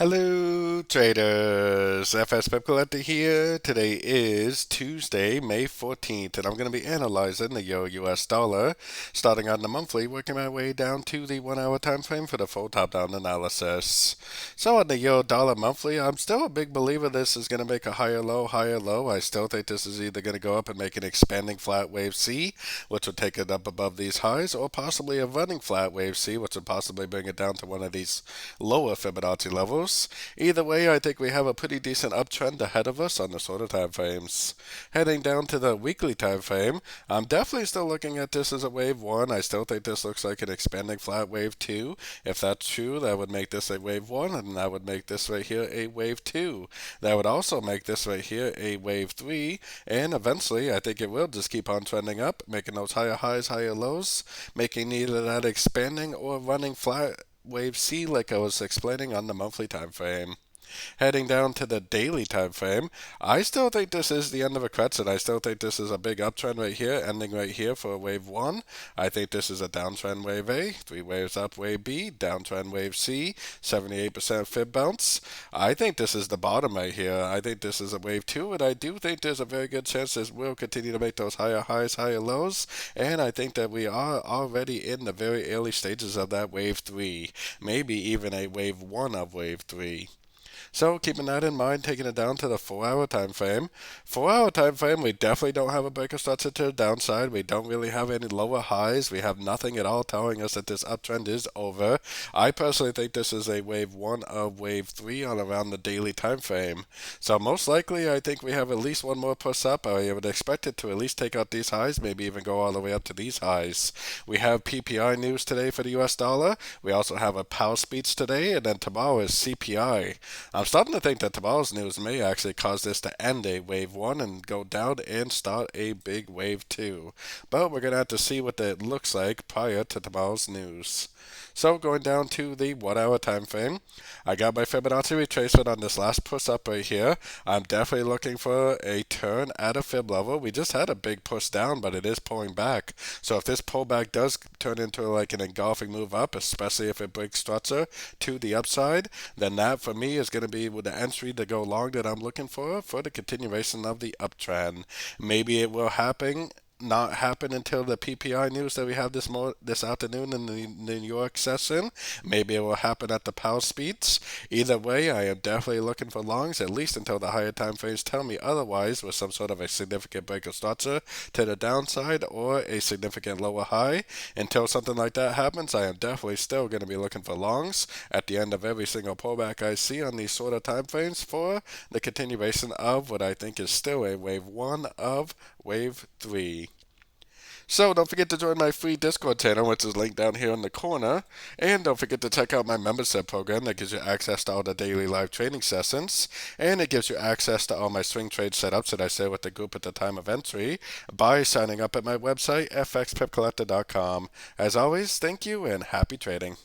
Hello traders, FX Pip Collector here. Today is Tuesday, May 14th, and I'm going to be analyzing the Euro US dollar, starting on the monthly, working my way down to the 1 hour time frame for the full top-down analysis. So on the Euro dollar monthly, I'm still a big believer this is going to make a higher low, higher low. I still think this is either going to go up and make an expanding flat wave C, which would take it up above these highs, or possibly a running flat wave C, which would possibly bring it down to one of these lower Fibonacci levels. Either way, I think we have a pretty decent uptrend ahead of us on the shorter time frames. Heading down to the weekly time frame, I'm definitely still looking at this as a wave 1. I still think this looks like an expanding flat wave 2. If that's true, that would make this a wave 1, and that would make this right here a wave 2. That would also make this right here a wave 3, and eventually I think it will just keep on trending up, making those higher highs, higher lows, making either that expanding or running flat wave C like I was explaining on the monthly time frame. Heading down to the daily time frame, I still think this is the end of a crescent. I still think this is a big uptrend right here, ending right here for a wave 1. I think this is a downtrend wave A, 3 waves up wave B, downtrend wave C, 78% fib bounce. I think this is the bottom right here. I think this is a wave 2, and I do think there's a very good chance this will continue to make those higher highs, higher lows, and I think that we are already in the very early stages of that wave 3, maybe even a wave 1 of wave 3. So keeping that in mind, taking it down to the 4 hour time frame. 4 hour time frame, we definitely don't have a breaker structure to the downside. We don't really have any lower highs. We have nothing at all telling us that this uptrend is over. I personally think this is a wave 1 of wave 3 on around the daily time frame. So most likely, I think we have at least one more push up. I would expect it to at least take out these highs, maybe even go all the way up to these highs. We have PPI news today for the US dollar. We also have a Powell speech today, and then tomorrow is CPI. I'm starting to think that tomorrow's news may actually cause this to end a wave 1 and go down and start a big wave 2. But we're going to have to see what that looks like prior to tomorrow's news. So going down to the 1 hour time frame, I got my Fibonacci retracement on this last push up right here. I'm definitely looking for a turn at a fib level. We just had a big push down, but it is pulling back. So if this pullback does turn into like an engulfing move up, especially if it breaks structure to the upside, then that for me is going to be with the entry to go long that I'm looking for the continuation of the uptrend. Maybe it will not happen until the PPI news that we have this afternoon in the New York session. Maybe it will happen at the Powell speech. Either way, I am definitely looking for longs, at least until the higher time frames tell me otherwise, with some sort of a significant break of structure to the downside or a significant lower high. Until something like that happens, I am definitely still going to be looking for longs at the end of every single pullback I see on these sort of time frames for the continuation of what I think is still a wave 1 of wave 3. So don't forget to join my free Discord channel, which is linked down here in the corner. And don't forget to check out my membership program that gives you access to all the daily live trading sessions. And it gives you access to all my swing trade setups that I share with the group at the time of entry by signing up at my website, fxpipcollector.com. As always, thank you and happy trading.